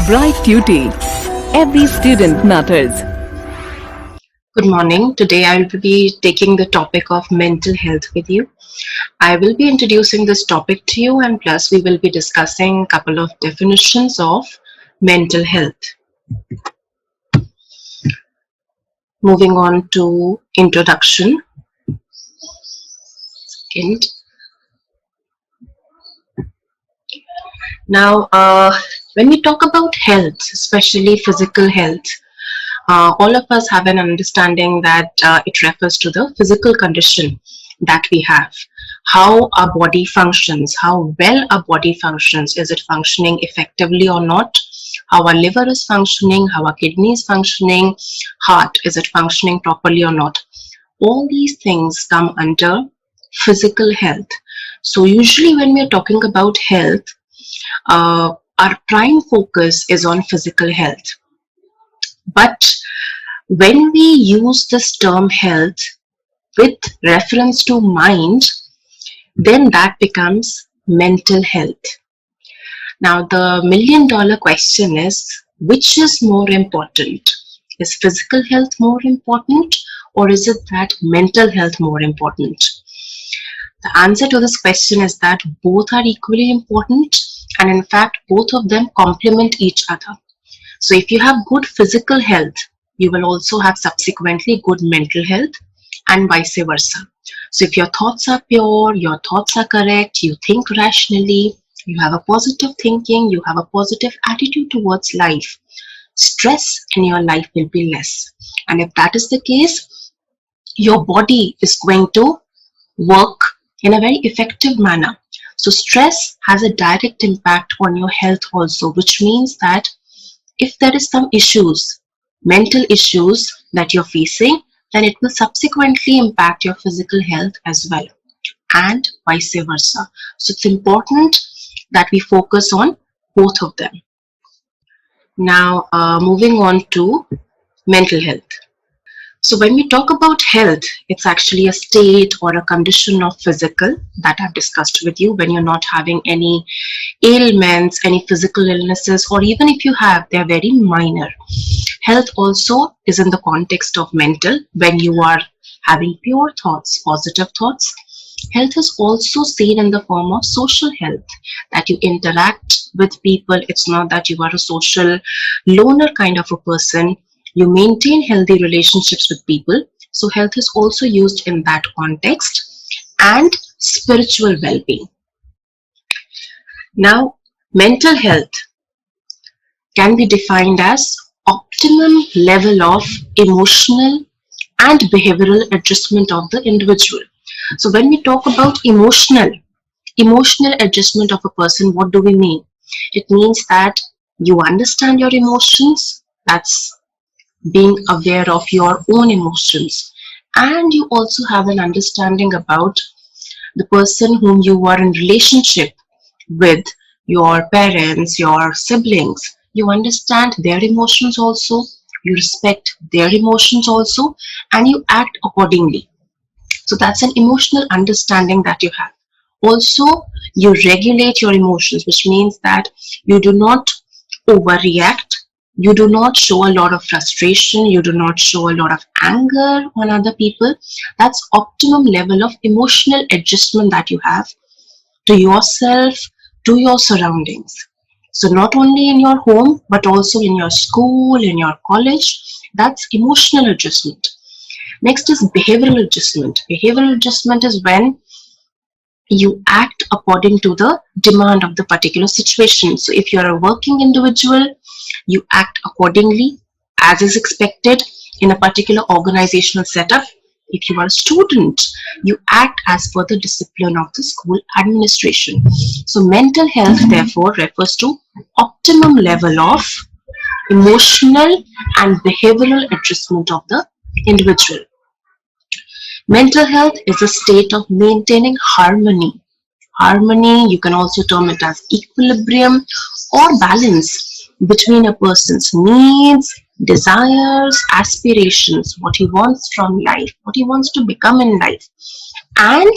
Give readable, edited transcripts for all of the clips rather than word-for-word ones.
Bright Duty. Every student matters. Good morning. Today I will be taking the topic of mental health with you. I will be introducing this topic to you, and plus we will be discussing a couple of definitions of mental health. Moving on to introduction. Second. Now, when we talk about health, especially physical health, all of us have an understanding that it refers to the physical condition that we have, how our body functions, how well our body functions, is it functioning effectively or not, how our liver is functioning, how our kidney is functioning, heart, is it functioning properly or not. All these things come under physical health. So usually when we are talking about health, our prime focus is on physical health. But when we use this term health with reference to mind, then that becomes mental health. Now, the million-dollar question is, which is more important? Is physical health more important, or is it that mental health more important? The answer to this question is that both are equally important, and in fact, both of them complement each other. So if you have good physical health, you will also have subsequently good mental health, and vice versa. So if your thoughts are pure, your thoughts are correct, you think rationally, you have a positive thinking, you have a positive attitude towards life, stress in your life will be less. And if that is the case, your body is going to work in a very effective manner. So stress has a direct impact on your health also, which means that if there is some issues, mental issues that you're facing, then it will subsequently impact your physical health as well, and vice versa. So it's important that we focus on both of them. Now, moving on to mental health. So when we talk about health, it's actually a state or a condition of physical that I've discussed with you when you're not having any ailments, any physical illnesses, or even if you have, they're very minor. Health also is in the context of mental, when you are having pure thoughts, positive thoughts. Health is also seen in the form of social health, that you interact with people. It's not that you are a social loner kind of a person. You maintain healthy relationships with people. So health is also used in that context, and spiritual well-being. Now, mental health can be defined as optimum level of emotional and behavioral adjustment of the individual. So when we talk about emotional adjustment of a person, what do we mean? It means that you understand your emotions, that's being aware of your own emotions, and you also have an understanding about the person whom you are in relationship with, your parents, your siblings. You understand their emotions also, you respect their emotions also, and you act accordingly. So that's an emotional understanding that you have. Also, you regulate your emotions, which means that you do not overreact, you do not show a lot of frustration, you do not show a lot of anger on other people. That's optimum level of emotional adjustment that you have to yourself, to your surroundings. So not only in your home, but also in your school, in your college, that's emotional adjustment. Next is behavioral adjustment. Behavioral adjustment is when you act according to the demand of the particular situation. So if you're a working individual, you act accordingly as is expected in a particular organizational setup. If you are a student, you act as per the discipline of the school administration. So mental health therefore refers to optimum level of emotional and behavioral adjustment of the individual. Mental health is a state of maintaining harmony. Harmony, you can also term it as equilibrium or balance between a person's needs, desires, aspirations, what he wants from life, what he wants to become in life, and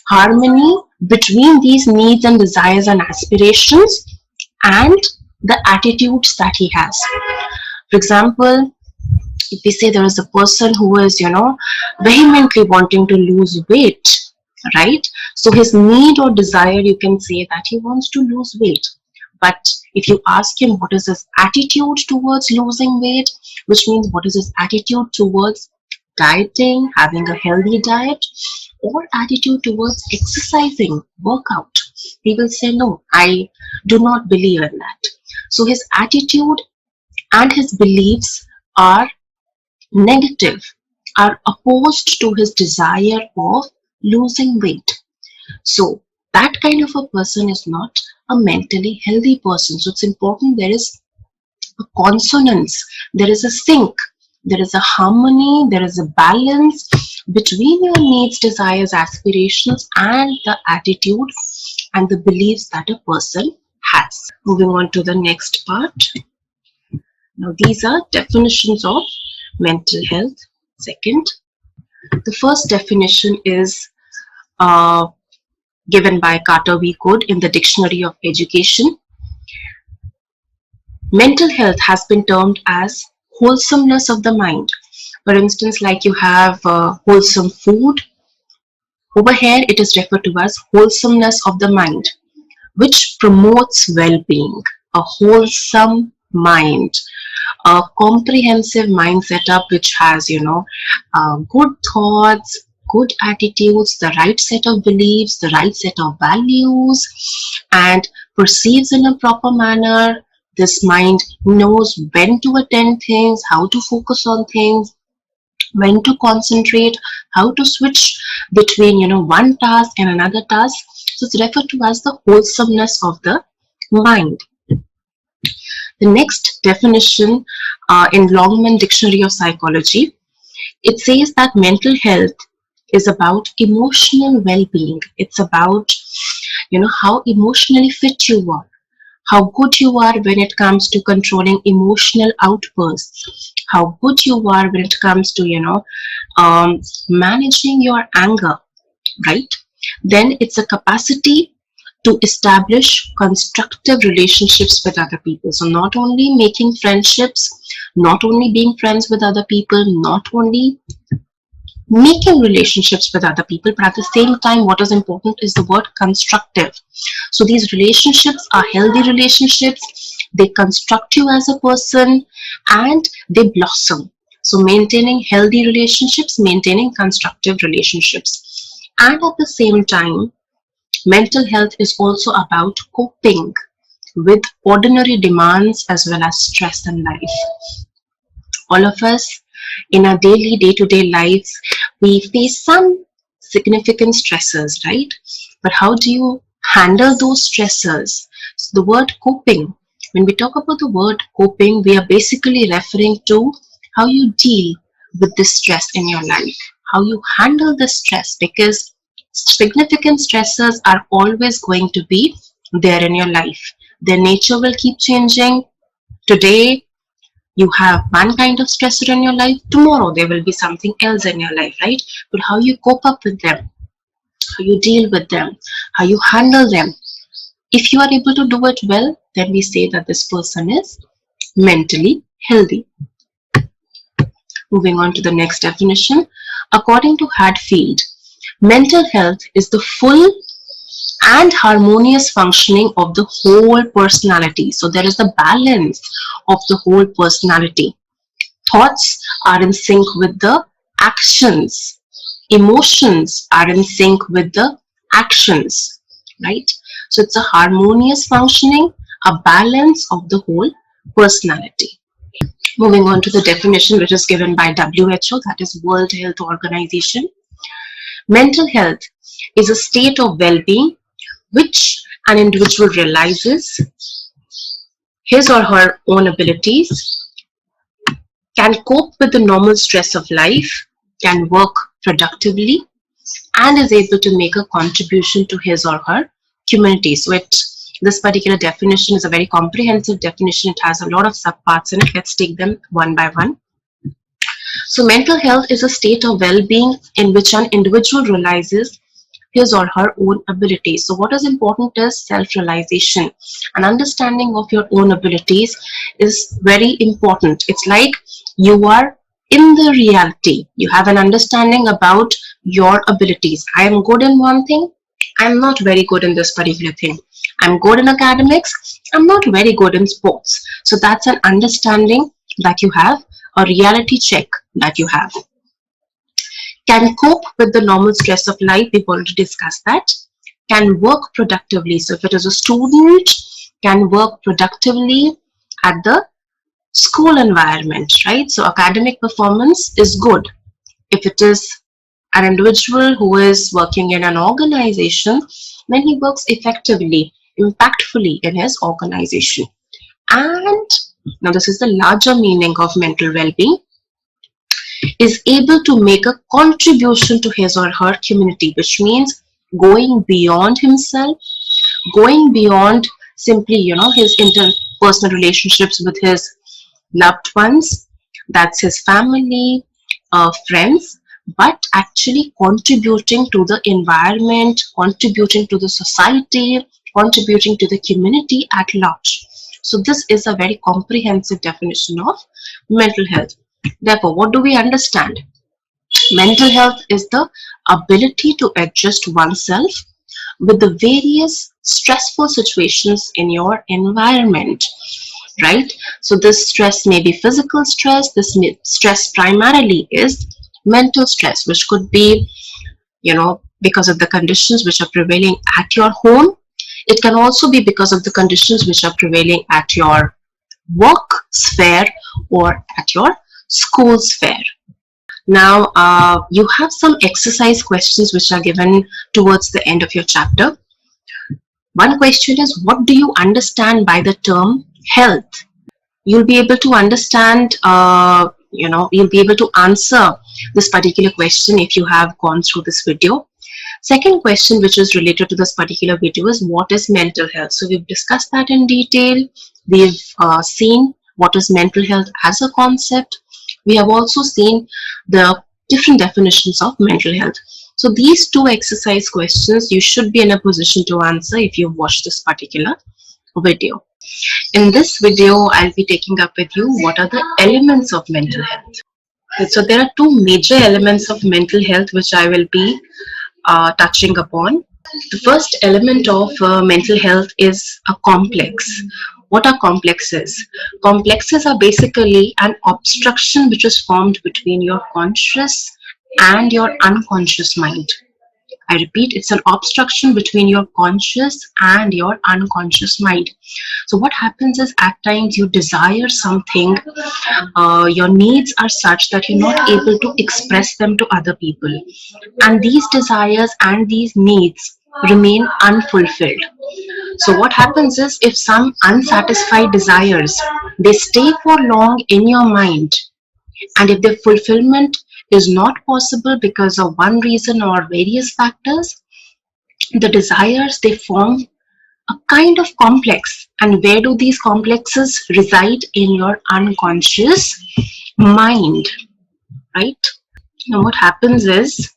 harmony between these needs and desires and aspirations and the attitudes that he has. For example, if we say there is a person who is, vehemently wanting to lose weight, right? So his need or desire, you can say that he wants to lose weight. But if you ask him what is his attitude towards losing weight, which means what is his attitude towards dieting, having a healthy diet, or attitude towards exercising, workout, he will say, no, I do not believe in that. So his attitude and his beliefs are negative, are opposed to his desire of losing weight. So that kind of a person is not a mentally healthy person. So it's important there is a consonance, there is a sync, there is a harmony, there is a balance between your needs, desires, aspirations, and the attitude and the beliefs that a person has. Moving on to the next part. Now, these are definitions of mental health. Second, the first definition is uh, given by Carter V. Code in the Dictionary of Education. Mental health has been termed as wholesomeness of the mind. For instance, like you have wholesome food. Over here, it is referred to as wholesomeness of the mind, which promotes well-being, a wholesome mind, a comprehensive mind setup which has, good thoughts, good attitudes, the right set of beliefs, the right set of values, and perceives in a proper manner. This mind knows when to attend things, how to focus on things, when to concentrate, how to switch between, one task and another task. So it's referred to as the wholesomeness of the mind. The next definition in Longman Dictionary of Psychology, it says that mental health is about emotional well-being. It's about, how emotionally fit you are, how good you are when it comes to controlling emotional outbursts, how good you are when it comes to, managing your anger, right? Then it's a capacity to establish constructive relationships with other people. So not only making friendships, not only being friends with other people, not only making relationships with other people, but at the same time, what is important is the word constructive. So these relationships are healthy relationships. They construct you as a person and they blossom. So maintaining healthy relationships, maintaining constructive relationships. And at the same time, mental health is also about coping with ordinary demands as well as stress in life. All of us in our daily day-to-day lives, we face some significant stressors, right? But how do you handle those stressors? So the word coping, when we talk about the word coping, we are basically referring to how you deal with the stress in your life, how you handle the stress, because significant stressors are always going to be there in your life. Their nature will keep changing. Today, you have one kind of stressor in your life, tomorrow there will be something else in your life, right? But how you cope up with them, how you deal with them, how you handle them, if you are able to do it well, then we say that this person is mentally healthy. Moving on to the next definition. According to Hadfield, mental health is the full and harmonious functioning of the whole personality. So there is the balance of the whole personality. Thoughts are in sync with the actions. Emotions are in sync with the actions, right? So it's a harmonious functioning, a balance of the whole personality. Moving on to the definition which is given by WHO, that is World Health Organization. Mental health is a state of well-being which an individual realizes his or her own abilities, can cope with the normal stress of life, can work productively, and is able to make a contribution to his or her community. So this particular definition is a very comprehensive definition. It has a lot of subparts in it. Let's take them one by one. So mental health is a state of well-being in which an individual realizes his or her own abilities. So what is important is self-realization. An understanding of your own abilities is very important. It's like you are in the reality. You have an understanding about your abilities. I am good in one thing. I'm not very good in this particular thing. I'm good in academics. I'm not very good in sports. So that's an understanding that you have, a reality check that you have. Can cope with the normal stress of life. We've already discussed that. Can work productively. So if it is a student, can work productively at the school environment, right? So academic performance is good. If it is an individual who is working in an organization, then he works effectively, impactfully in his organization. And now this is the larger meaning of mental well-being, is able to make a contribution to his or her community, which means going beyond himself, going beyond simply, his interpersonal relationships with his loved ones, that's his family, friends, but actually contributing to the environment, contributing to the society, contributing to the community at large. So this is a very comprehensive definition of mental health. Therefore, what do we understand? Mental health is the ability to adjust oneself with the various stressful situations in your environment, right? So this stress may be physical stress. This stress primarily is mental stress, which could be, because of the conditions which are prevailing at your home. It can also be because of the conditions which are prevailing at your work sphere or at your school sphere. Now, you have some exercise questions which are given towards the end of your chapter. One question is, what do you understand by the term health? You'll be able to understand, you'll be able to answer this particular question if you have gone through this video. Second question, which is related to this particular video, is what is mental health? So we've discussed that in detail. We've seen what is mental health as a concept. We have also seen the different definitions of mental health. So these two exercise questions you should be in a position to answer if you've watched this particular video. In this video, I'll be taking up with you what are the elements of mental health. So there are two major elements of mental health which I will be touching upon. The first element of mental health is a complex. What are complexes? Complexes are basically an obstruction which is formed between your conscious and your unconscious mind. I repeat, it's an obstruction between your conscious and your unconscious mind. So what happens is at times you desire something, your needs are such that you're not able to express them to other people. And these desires and these needs remain unfulfilled. So what happens is if some unsatisfied desires, they stay for long in your mind, and if their fulfillment is not possible because of one reason or various factors, the desires, they form a kind of complex. And where do these complexes reside? In your unconscious mind, right? Now what happens is,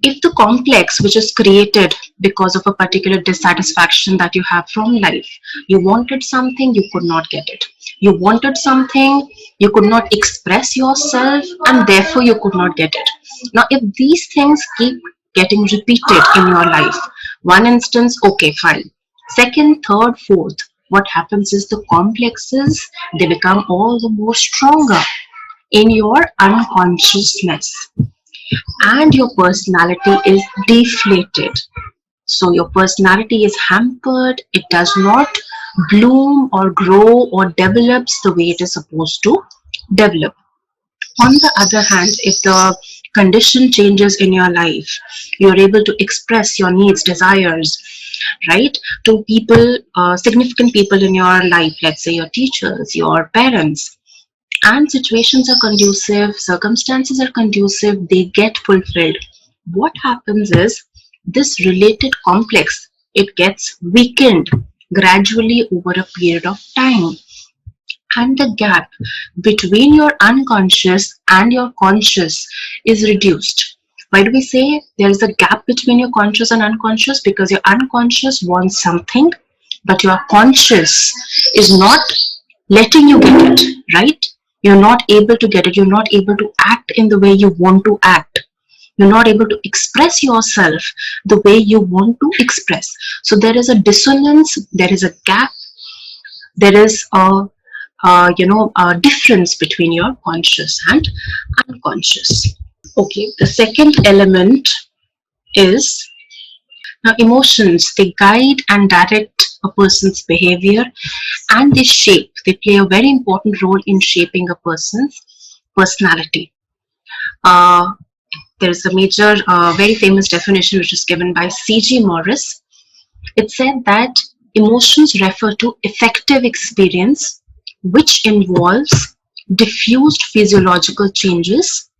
if the complex which is created because of a particular dissatisfaction that you have from life, you wanted something, you could not get it. You wanted something, you could not express yourself, and therefore you could not get it. Now, if these things keep getting repeated in your life, one instance, okay, fine. Second, third, fourth, what happens is the complexes, they become all the more stronger in your unconsciousness, and your personality is deflated. So your personality is hampered, it does not bloom or grow or develops the way it is supposed to develop. On the other hand, if the condition changes in your life, you're able to express your needs, desires, right, to people, significant people in your life, let's say your teachers, your parents, and situations are conducive, circumstances are conducive, they get fulfilled. What happens is this related complex, it gets weakened gradually over a period of time. And the gap between your unconscious and your conscious is reduced. Why do we say there is a gap between your conscious and unconscious? Because your unconscious wants something, but your conscious is not letting you get it, right? You're not able to get it. You're not able to act in the way you want to act. You're not able to express yourself the way you want to express. So there is a dissonance, there is a gap, there is a difference between your conscious and unconscious. Okay, the second element is now emotions. They guide and direct a person's behavior, and they play a very important role in shaping a person's personality. Uh, there is a major, very famous definition which is given by C.G. Morris. It said that emotions refer to affective experience which involves diffused physiological changes.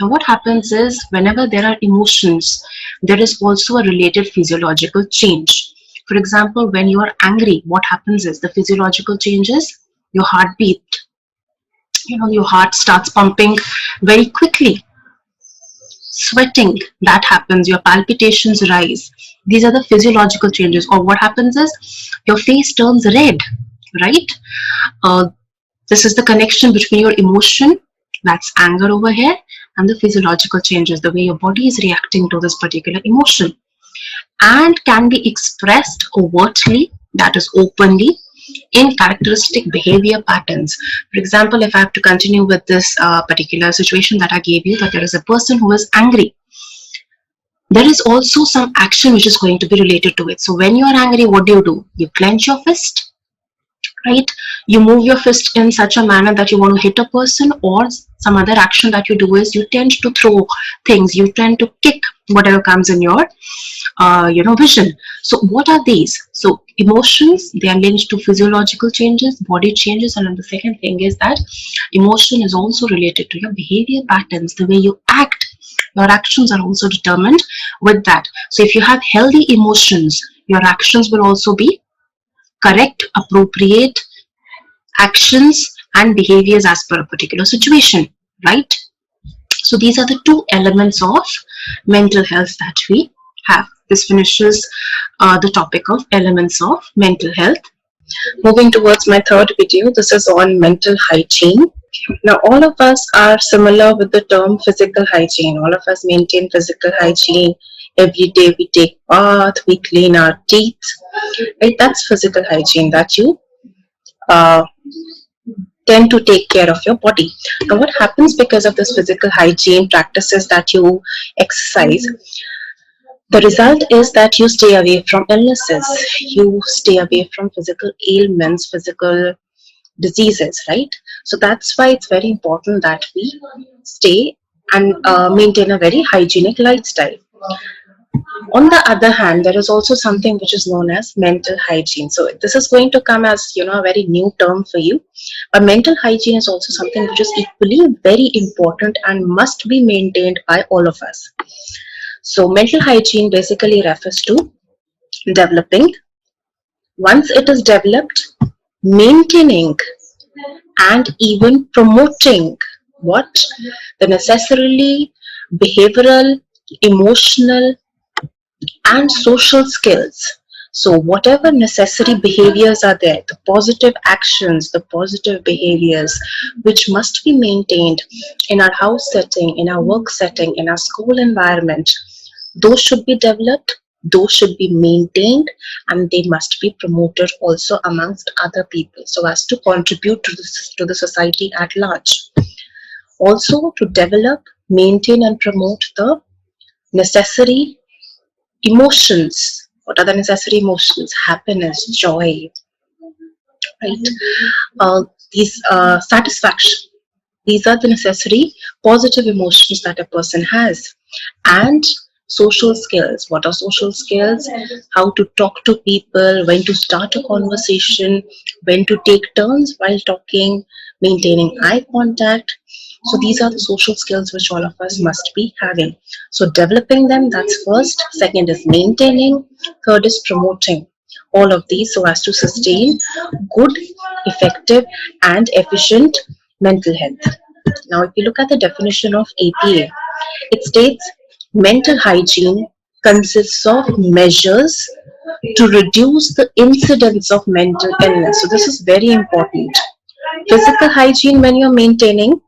Now, what happens is whenever there are emotions, there is also a related physiological change. For example, when you are angry, what happens is the physiological changes, your heartbeat, your heart starts pumping very quickly. Sweating, that happens, your palpitations rise. These are the physiological changes. Or what happens is your face turns red, right? uh, this is the connection between your emotion, that's anger over here, and the physiological changes, the way your body is reacting to this particular emotion, and can be expressed overtly, that is openly, in characteristic behavior patterns. For example, if I have to continue with this particular situation that I gave you, that there is a person who is angry, there is also some action which is going to be related to it. So when you are angry, what do? You clench your fist, right? You move your fist in such a manner that you want to hit a person, or some other action that you do is you tend to throw things, you tend to kick whatever comes in your vision. So what are these? So emotions, they are linked to physiological changes, body changes, and then the second thing is that emotion is also related to your behavior patterns, the way you act. Your actions are also determined with that. So if you have healthy emotions, your actions will also be correct, appropriate actions and behaviors as per a particular situation, right? So these are the two elements of mental health that we have. This finishes the topic of elements of mental health. Moving towards my third video, this is on mental hygiene. Now, all of us are similar with the term physical hygiene. All of us maintain physical hygiene. Every day we take bath, we clean our teeth. Right? That's physical hygiene, that you uh, tend to take care of your body. Now, what happens because of this physical hygiene practices that you exercise? The result is that you stay away from illnesses, you stay away from physical ailments, physical diseases, right? So that's why it's very important that we stay and maintain a very hygienic lifestyle. On the other hand, there is also something which is known as mental hygiene. So this is going to come as a very new term for you. But mental hygiene is also something which is equally very important and must be maintained by all of us. So mental hygiene basically refers to developing, once it is developed, maintaining and even promoting what? The necessarily behavioral, emotional and social skills. So whatever necessary behaviors are there, the positive actions, the positive behaviors which must be maintained in our house setting, in our work setting, in our school environment, those should be developed, those should be maintained, and they must be promoted also amongst other people so as to contribute to the society at large. Also to develop, maintain and promote the necessary emotions. What are the necessary emotions? Happiness, joy, right? These satisfaction. These are the necessary positive emotions that a person has. And social skills. What are social skills? How to talk to people, when to start a conversation, when to take turns while talking, maintaining eye contact. So these are the social skills which all of us must be having. So developing them, that's first. Second is maintaining. Third is promoting all of these so as to sustain good, effective and efficient mental health. Now, if you look at the definition of APA, it states Mental hygiene consists of measures to reduce the incidence of mental illness. So, this is very important. Physical hygiene, when you're maintaining,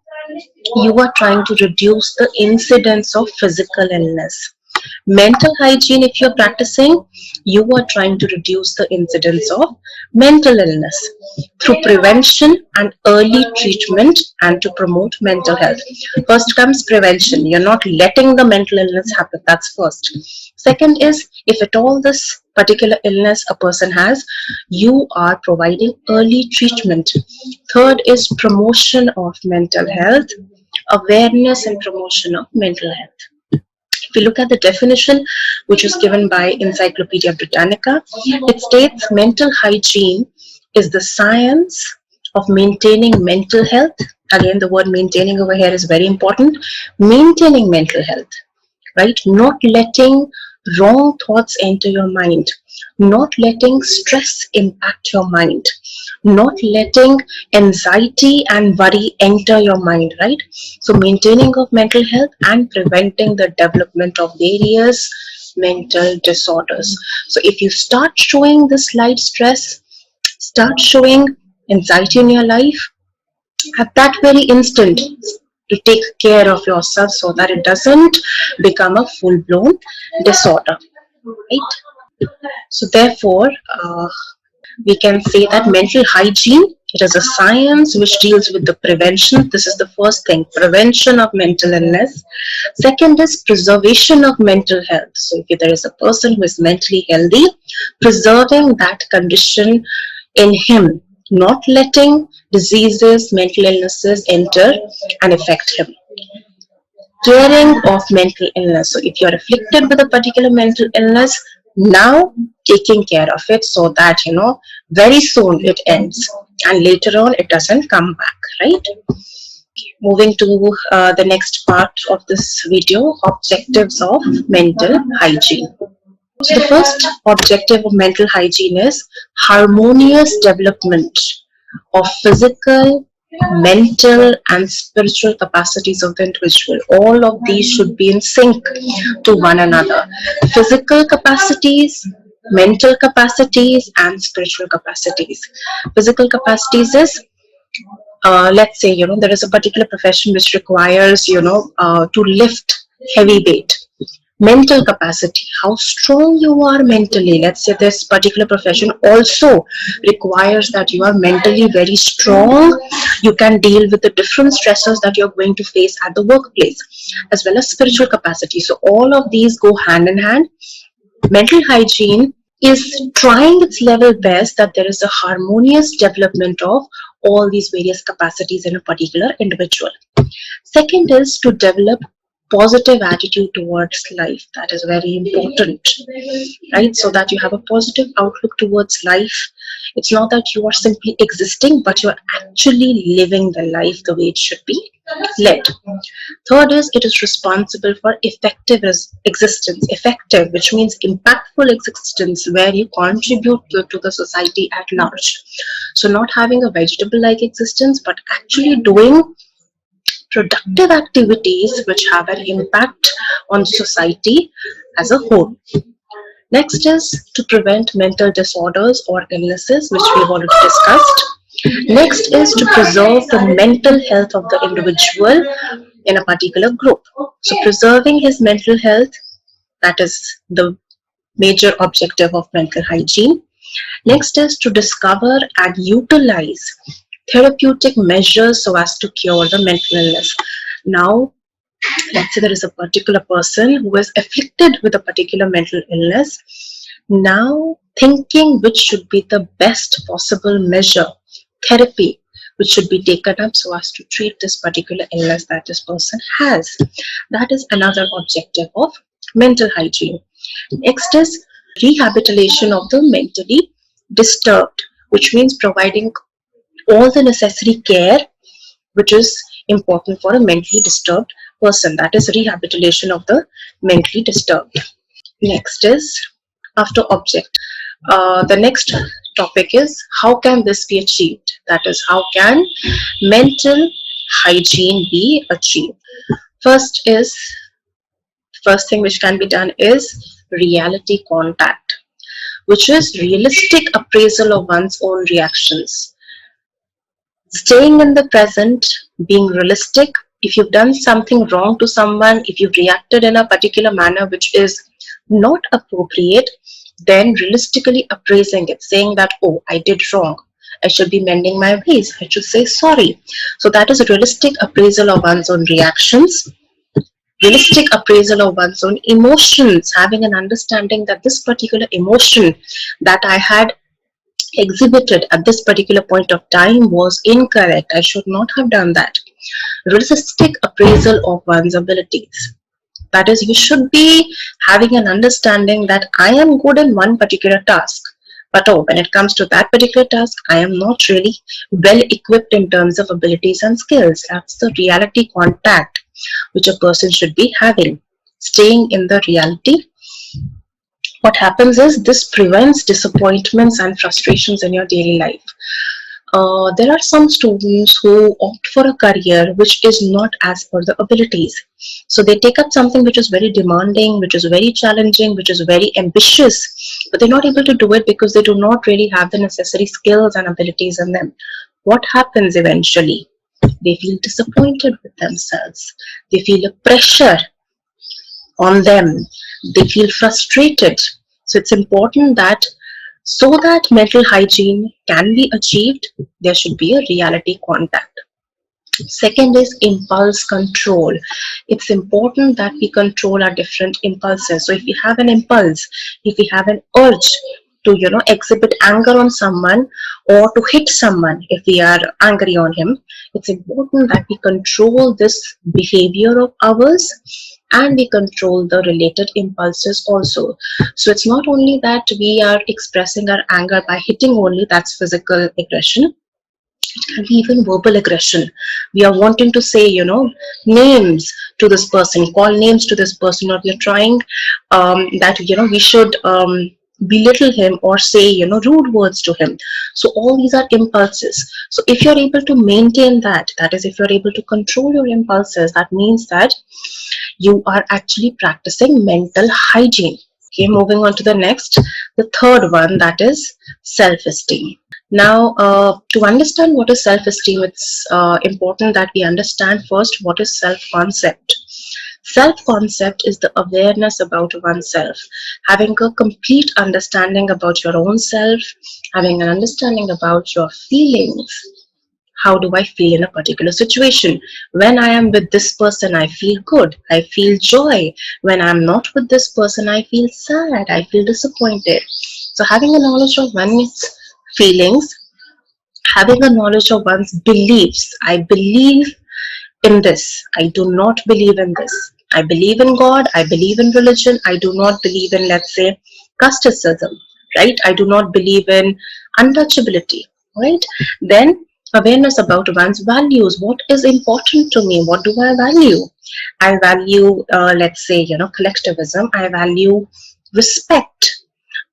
you are trying to reduce the incidence of physical illness. Mental hygiene, if you're practicing, you are trying to reduce the incidence of mental illness through prevention and early treatment and to promote mental health. First comes prevention. You're not letting the mental illness happen. That's first. Second is, if at all this particular illness a person has, you are providing early treatment. Third is promotion of mental health, awareness and promotion of mental health. If you look at the definition, which was given by Encyclopedia Britannica, it states mental hygiene is the science of maintaining mental health. Again, the word maintaining over here is very important. Maintaining mental health, right? Not letting wrong thoughts enter your mind, not letting stress impact your mind, not letting anxiety and worry enter your mind, right? So, maintaining of mental health and preventing the development of various mental disorders. So, if you start showing this slight stress, start showing anxiety in your life, at that very instant, to take care of yourself so that it doesn't become a full-blown disorder, right? So therefore, we can say that mental hygiene, it is a science which deals with the prevention. This is the first thing, prevention of mental illness. Second is preservation of mental health. So if there is a person who is mentally healthy, preserving that condition in him, not letting diseases, mental illnesses enter and affect him. Caring of mental illness. So if you're afflicted with a particular mental illness, now taking care of it so that very soon it ends and later on it doesn't come back, right? Moving to the next part of this video, objectives of mental hygiene. So the first objective of mental hygiene is harmonious development of physical, mental and spiritual capacities of the individual. All of these should be in sync to one another. Physical capacities, mental capacities and spiritual capacities. Physical capacities is, let's say, there is a particular profession which requires, to lift heavy weight. Mental capacity, how strong you are mentally. Let's say this particular profession also requires that you are mentally very strong. You can deal with the different stressors that you're going to face at the workplace, as well as spiritual capacity. So all of these go hand in hand. Mental hygiene is trying its level best that there is a harmonious development of all these various capacities in a particular individual. Second is to develop positive attitude towards life. That is very important, right? So that you have a positive outlook towards life. It's not that you are simply existing, but you're actually living the life the way it should be led. Third is it is responsible for effective existence. Effective, which means impactful existence, where you contribute to the society at large. So not having a vegetable-like existence, but actually doing productive activities which have an impact on society as a whole. Next is to prevent mental disorders or illnesses, which we've already discussed. Next is to preserve the mental health of the individual in a particular group. So preserving his mental health, that is the major objective of mental hygiene. Next is to discover and utilize therapeutic measures so as to cure the mental illness. Now, let's say there is a particular person who is afflicted with a particular mental illness. Now, thinking which should be the best possible measure, therapy, which should be taken up so as to treat this particular illness that this person has. That is another objective of mental hygiene. Next is rehabilitation of the mentally disturbed, which means providing all the necessary care which is important for a mentally disturbed person. That is rehabilitation of the mentally disturbed. Next is after object. The next topic is how can this be achieved? That is, how can mental hygiene be achieved? First is First thing which can be done is reality contact, which is realistic appraisal of one's own reactions. Staying in the present, being realistic. If you've done something wrong to someone, if you've reacted in a particular manner which is not appropriate, then realistically appraising it, saying that, oh, I did wrong. I should be mending my ways. I should say sorry. So that is a realistic appraisal of one's own reactions, realistic appraisal of one's own emotions, having an understanding that this particular emotion that I had exhibited at this particular point of time was incorrect. I should not have done that. Realistic appraisal of one's abilities. That is, you should be having an understanding that I am good in one particular task. But oh, when it comes to that particular task, I am not really well equipped in terms of abilities and skills. That's the reality contact which a person should be having. Staying in the reality, what happens is this prevents disappointments and frustrations in your daily life. There are some students who opt for a career which is not as per the abilities. So they take up something which is very demanding, which is very challenging, which is very ambitious, but they're not able to do it because they do not really have the necessary skills and abilities in them. What happens eventually? They feel disappointed with themselves. They feel a pressure on them. They feel frustrated. So it's important that so that mental hygiene can be achieved, there should be a reality contact. Second is impulse control. It's important that we control our different impulses. So if we have an impulse, if we have an urge to exhibit anger on someone or to hit someone if we are angry on him, it's important that we control this behavior of ours and we control the related impulses also. So it's not only that we are expressing our anger by hitting only, that's physical aggression. It can be even verbal aggression. We are wanting to say, names to this person, call names to this person, or we are trying that, we should belittle him or say, rude words to him. So all these are impulses. So if you're able to maintain that, that is, if you're able to control your impulses, that means that you are actually practicing mental hygiene. Okay, moving on to the next, the third one, that is self-esteem. Now, to understand what is self-esteem, it's important that we understand first what is self-concept. Self-concept is the awareness about oneself, having a complete understanding about your own self, having an understanding about your feelings. How do I feel in a particular situation? When I am with this person, I feel good. I feel joy. When I'm not with this person, I feel sad. I feel disappointed. So having a knowledge of one's feelings, having a knowledge of one's beliefs. I believe in this. I do not believe in this. I believe in God. I believe in religion. I do not believe in, let's say, casteism, right? I do not believe in untouchability, right? Then awareness about one's values. What is important to me? What do I value? I value, let's say, collectivism. I value respect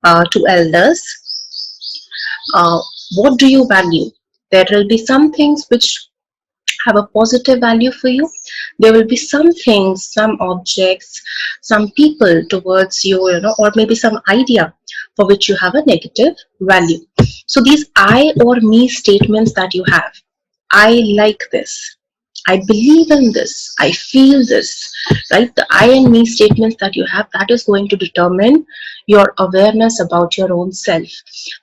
to elders. What do you value? There will be some things which have a positive value for you. There will be some things, some objects, some people towards you, or maybe some idea for which you have a negative value. So these I or me statements that you have, I like this, I believe in this, I feel this, right? The I and me statements that you have, that is going to determine your awareness about your own self.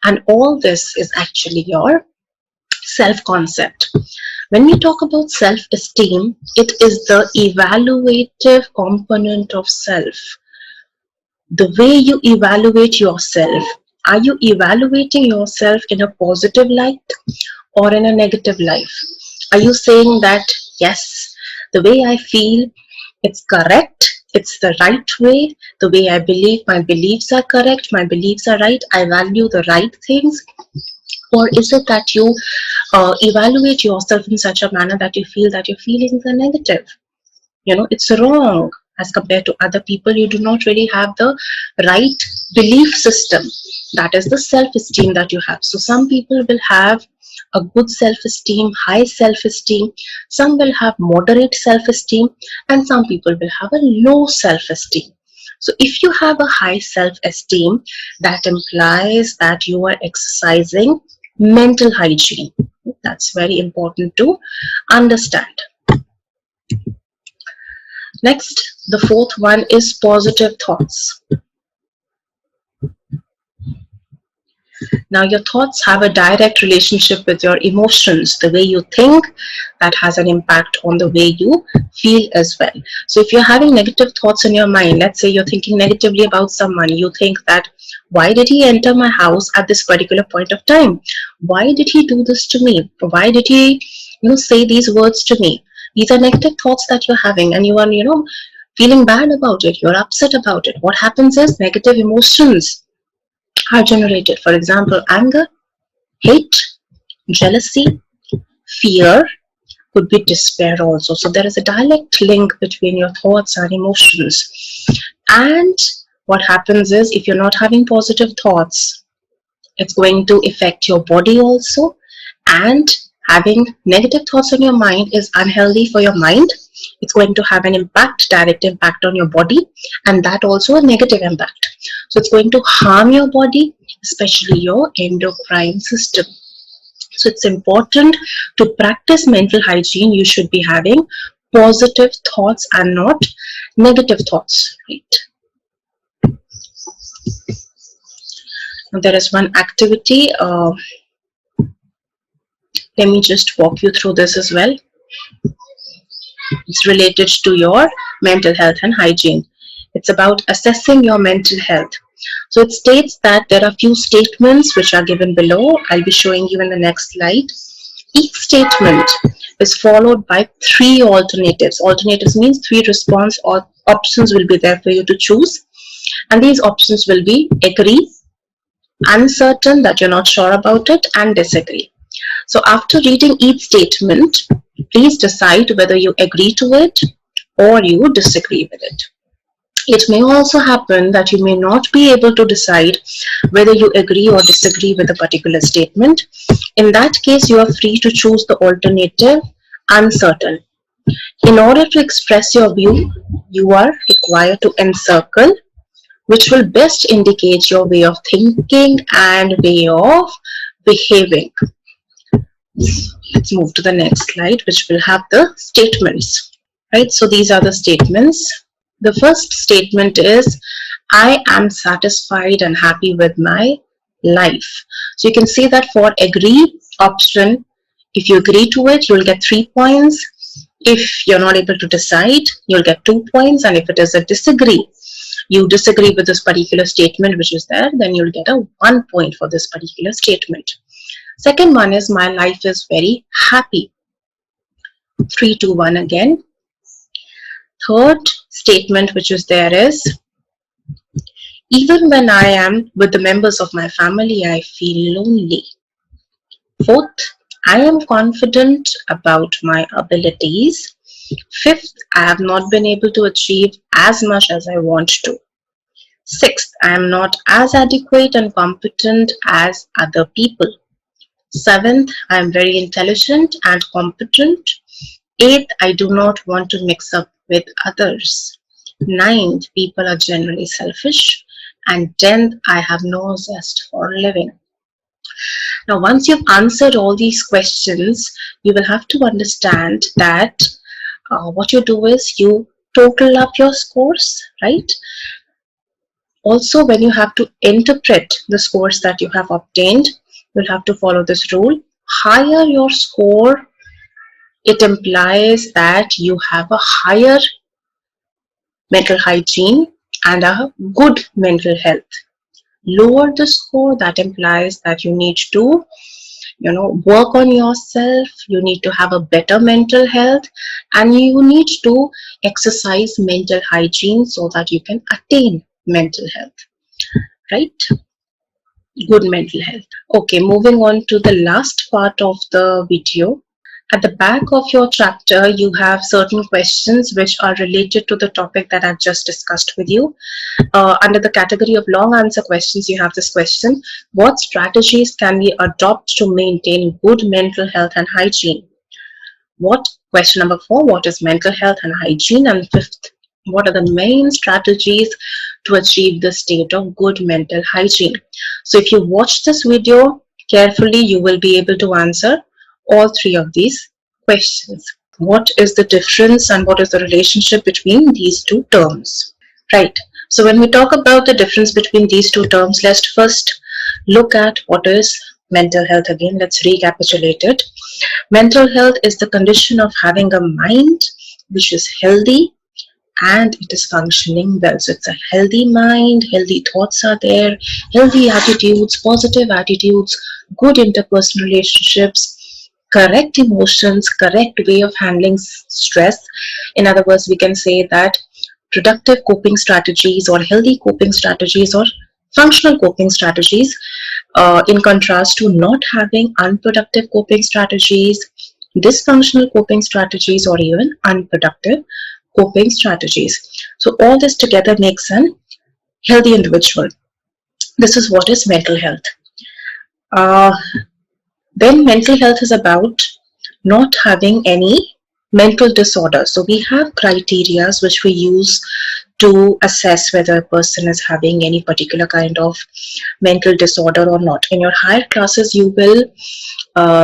And all this is actually your self-concept. When we talk about self-esteem, it is the evaluative component of self. The way you evaluate yourself, are you evaluating yourself in a positive light or in a negative light? Are you saying that, yes, the way I feel, it's correct, it's the right way, the way I believe, my beliefs are correct, my beliefs are right, I value the right things? Or is it that you evaluate yourself in such a manner that you feel that your feelings are negative? It's wrong. As compared to other people, you do not really have the right belief system. That is the self-esteem that you have. So some people will have a good self-esteem, high self-esteem. Some will have moderate self-esteem, and some people will have a low self-esteem. So if you have a high self-esteem, that implies that you are exercising mental hygiene. That's very important to understand. Next, the fourth one is positive thoughts. Now, your thoughts have a direct relationship with your emotions. The way you think, that has an impact on the way you feel as well. So, if you're having negative thoughts in your mind, let's say you're thinking negatively about someone, you think that, why did he enter my house at this particular point of time? Why did he do this to me? Why did he, say these words to me? These are negative thoughts that you're having, and you are, feeling bad about it. You're upset about it. What happens is negative emotions are generated. For example, anger, hate, jealousy, fear, could be despair also. So there is a direct link between your thoughts and emotions. And what happens is, if you're not having positive thoughts, it's going to affect your body also. And having negative thoughts on your mind is unhealthy for your mind. It's going to have an impact, direct impact on your body, and that also a negative impact. So it's going to harm your body, especially your endocrine system. So it's important to practice mental hygiene. You should be having positive thoughts and not negative thoughts, right? Now there is one activity. Let me just walk you through this as well. It's related to your mental health and hygiene. It's about assessing your mental health. So it states that there are few statements which are given below. I'll be showing you in the next slide. Each statement is followed by three alternatives. Alternatives means three response or options will be there for you to choose. And these options will be agree, uncertain, that you're not sure about it, and disagree. So after reading each statement, please decide whether you agree to it or you disagree with it. It may also happen that you may not be able to decide whether you agree or disagree with a particular statement. In that case, you are free to choose the alternative uncertain. In order to express your view, you are required to encircle, which will best indicate your way of thinking and way of behaving. Let's move to the next slide, which will have the statements. Right, so these are the statements. The first statement is, I am satisfied and happy with my life. So you can see that for agree option, if you agree to it, you'll get 3 points. If you're not able to decide, you'll get 2 points. And if it is a disagree, you disagree with this particular statement which is there, then you'll get a 1 point for this particular statement. Second one is, my life is very happy. 3, 2, 1 again. Third statement which is there is, even when I am with the members of my family, I feel lonely. Fourth, I am confident about my abilities. Fifth, I have not been able to achieve as much as I want to. Sixth, I am not as adequate and competent as other people. Seventh, I am very intelligent and competent. Eighth, I do not want to mix up with others. Ninth, people are generally selfish. And 10th, I have no zest for living. Now, once you've answered all these questions, you will have to understand that what you do is you total up your scores, right? Also, when you have to interpret the scores that you have obtained, you'll have to follow this rule. Higher your score, it implies that you have a higher mental hygiene and a good mental health. Lower the score, that implies that you need to work on yourself, you need to have a better mental health, and you need to exercise mental hygiene so that you can attain mental health, right? Good mental health. Okay, moving on to the last part of the video. At the back of your chapter, you have certain questions which are related to the topic that I've just discussed with you. Under the category of long answer questions, you have this question: what strategies can we adopt to maintain good mental health and hygiene? What Question number 4: what is mental health and hygiene? And fifth, what are the main strategies to achieve the state of good mental hygiene? So if you watch this video carefully, you will be able to answer all three of these questions. What is the difference and what is the relationship between these two terms? Right. So when we talk about the difference between these two terms, let's first look at what is mental health again. Let's recapitulate it. Mental health is the condition of having a mind which is healthy and it is functioning well. So it's a healthy mind, healthy thoughts are there, healthy attitudes, positive attitudes, good interpersonal relationships, correct emotions, correct way of handling stress. In other words, we can say that productive coping strategies or healthy coping strategies or functional coping strategies, in contrast to not having unproductive coping strategies, dysfunctional coping strategies, or even unproductive coping strategies. So all this together makes an healthy individual. This is what is mental health. Uh, then mental health is about not having any mental disorder. So we have criterias which we use to assess whether a person is having any particular kind of mental disorder or not. In your higher classes, you will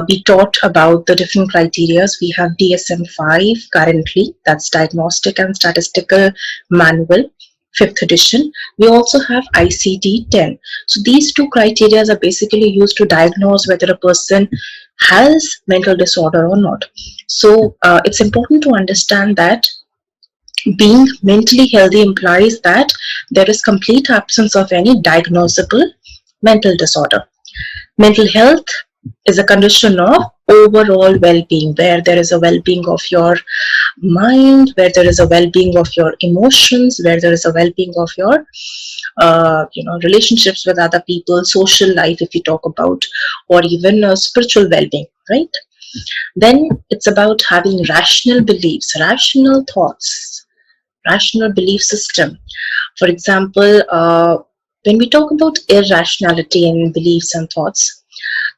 be taught about the different criterias. We have DSM-5 currently, that's Diagnostic and Statistical Manual, 5th edition. We also have ICD-10. So these two criteria are basically used to diagnose whether a person has mental disorder or not. So it's important to understand that being mentally healthy implies that there is complete absence of any diagnosable mental disorder. Mental health is a condition of overall well-being, where there is a well-being of your mind, where there is a well-being of your emotions, where there is a well-being of your relationships with other people, social life if you talk about, or even spiritual well-being, right? Then it's about having rational beliefs, rational thoughts, rational belief system. For example, when we talk about irrationality in beliefs and thoughts,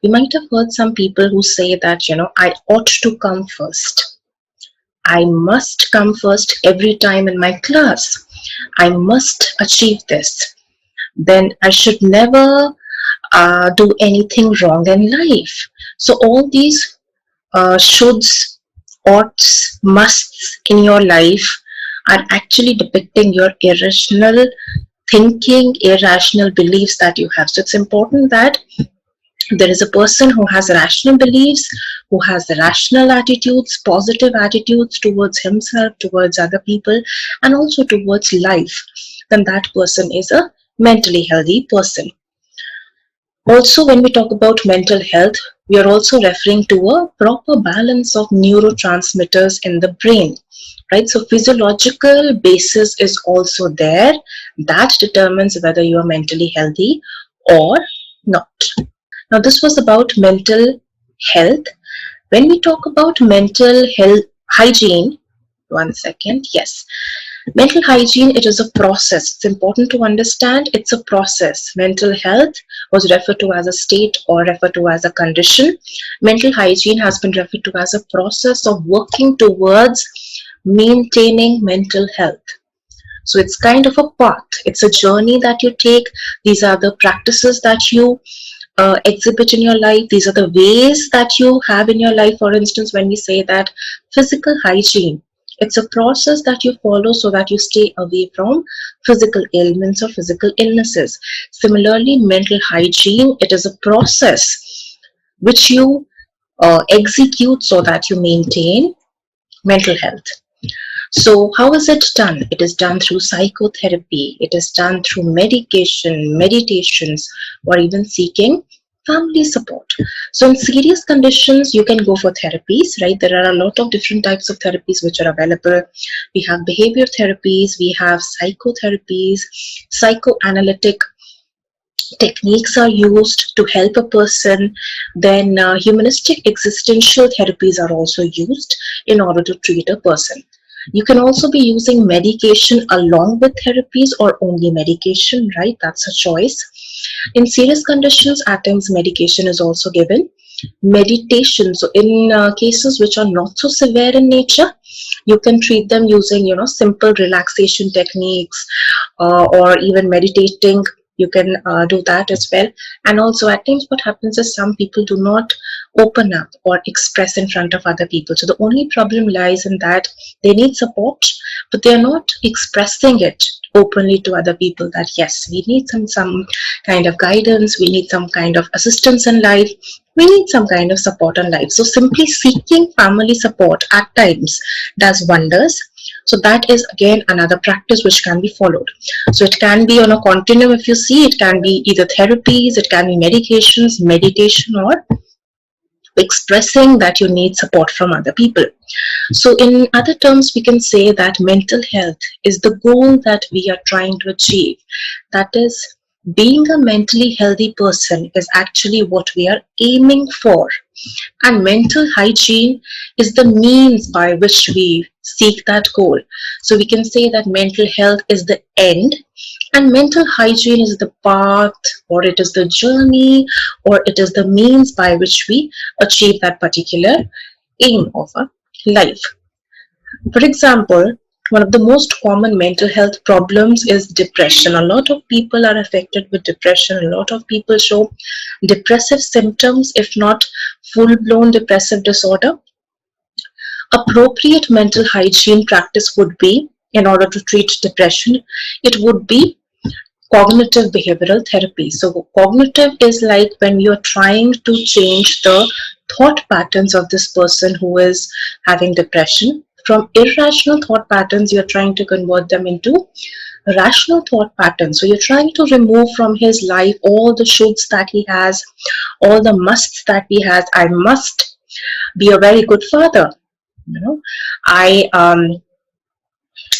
you might have heard some people who say that, I ought to come first. I must come first every time in my class. I must achieve this. Then I should never do anything wrong in life. So all these shoulds, oughts, musts in your life are actually depicting your irrational thinking, irrational beliefs that you have. So it's important that there is a person who has rational beliefs, who has rational attitudes, positive attitudes towards himself, towards other people, and also towards life. Then that person is a mentally healthy person. Also, when we talk about mental health, we are also referring to a proper balance of neurotransmitters in the brain, right? So physiological basis is also there that determines whether you are mentally healthy or not. Now, this was about mental health. When we talk about mental health hygiene, one second, yes. Mental hygiene, it is a process. It's important to understand it's a process. Mental health was referred to as a state or referred to as a condition. Mental hygiene has been referred to as a process of working towards maintaining mental health. So it's kind of a path. It's a journey that you take. These are the practices that you exhibit in your life. These are the ways that you have in your life. For instance, when we say that physical hygiene, it's a process that you follow so that you stay away from physical ailments or physical illnesses. Similarly, mental hygiene, it is a process which you execute so that you maintain mental health. So how is it done? It is done through psychotherapy. It is done through medication, meditations, or even seeking family support. So in serious conditions, you can go for therapies, right? There are a lot of different types of therapies which are available. We have behavior therapies, we have psychotherapies, psychoanalytic techniques are used to help a person, then humanistic existential therapies are also used in order to treat a person. You can also be using medication along with therapies or only medication, right? That's a choice. In serious conditions, at times medication is also given. Meditation, so in cases which are not so severe in nature, you can treat them using, simple relaxation techniques, or even meditating. You can do that as well. And also at times what happens is some people do not open up or express in front of other people, so the only problem lies in that they need support, but they are not expressing it openly to other people, that yes, we need some kind of guidance, we need some kind of assistance in life, we need some kind of support in life. So simply seeking family support at times does wonders. So that is again another practice which can be followed. So it can be on a continuum. If you see, it can be either therapies, it can be medications, meditation, or expressing that you need support from other people. So in other terms, we can say that mental health is the goal that we are trying to achieve. That is, being a mentally healthy person is actually what we are aiming for. And mental hygiene is the means by which we seek that goal. So we can say that mental health is the end, and mental hygiene is the path, or it is the journey, or it is the means by which we achieve that particular aim of a life. For example, one of the most common mental health problems is depression. A lot of people are affected with depression. A lot of people show depressive symptoms, if not full blown depressive disorder. Appropriate mental hygiene practice would be, in order to treat depression, it would be cognitive behavioral therapy. So cognitive is like when you're trying to change the thought patterns of this person who is having depression. From irrational thought patterns, you're trying to convert them into rational thought patterns. So you're trying to remove from his life all the shoulds that he has, all the musts that he has. I must be a very good father. I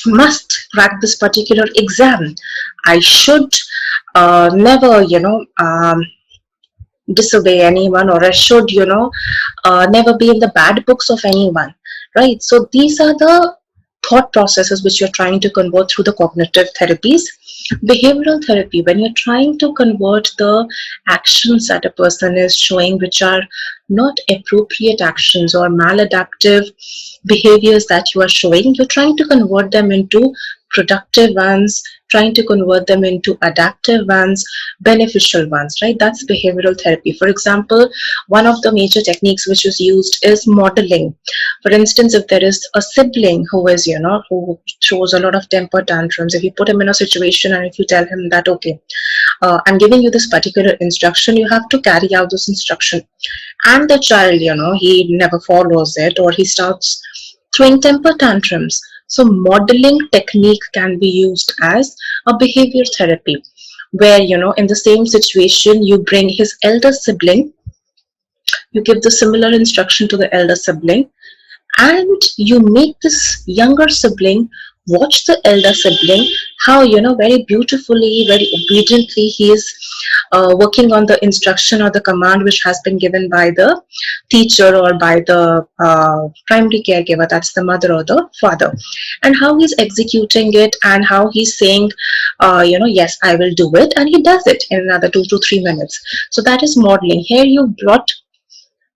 must crack this particular exam. I should never, disobey anyone, or I should, never be in the bad books of anyone, right? So these are the thought processes which you're trying to convert through the cognitive therapies. Behavioral therapy, when you're trying to convert the actions that a person is showing, which are not appropriate actions or maladaptive behaviors that you are showing, you're trying to convert them into productive ones, trying to convert them into adaptive ones, beneficial ones, right? That's behavioral therapy. For example, one of the major techniques which is used is modeling. For instance, if there is a sibling who is, who throws a lot of temper tantrums, if you put him in a situation and if you tell him that, okay, I'm giving you this particular instruction, you have to carry out this instruction, and the child, he never follows it, or he starts throwing temper tantrums. So modeling technique can be used as a behavior therapy, where, in the same situation, you bring his elder sibling, you give the similar instruction to the elder sibling, and you make this younger sibling watch the elder sibling, how, very beautifully, very obediently he is working on the instruction or the command which has been given by the teacher or by the primary caregiver, that's the mother or the father, and how he's executing it, and how he's saying, yes, I will do it, and he does it in another 2 to 3 minutes. So that is modeling. Here you brought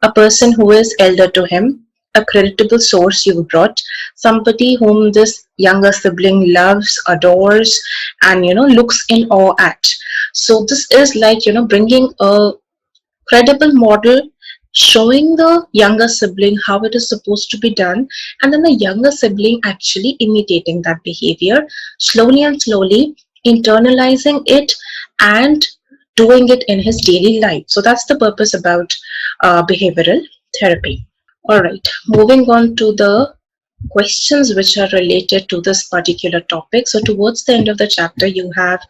a person who is elder to him, a creditable source you brought, somebody whom this younger sibling loves, adores, and, looks in awe at. So this is like, bringing a credible model, showing the younger sibling how it is supposed to be done, and then the younger sibling actually imitating that behavior, slowly and slowly internalizing it and doing it in his daily life. So that's the purpose about behavioral therapy. All right, moving on to the questions which are related to this particular topic. So towards the end of the chapter, you have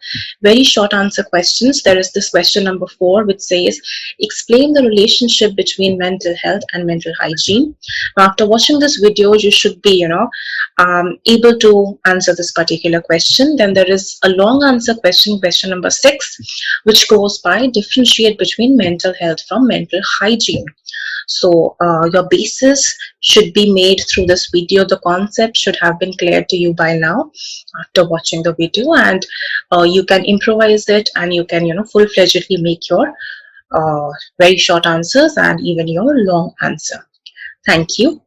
very short answer questions. There is this question number 4, which says, explain the relationship between mental health and mental hygiene. Now, after watching this video, you should be, able to answer this particular question. Then there is a long answer question, question number 6, which goes by differentiate between mental health from mental hygiene. So your basis should be made through this video. The concept should have been clear to you by now after watching the video, and you can improvise it, and you can full-fledgedly make your very short answers and even your long answer. Thank you.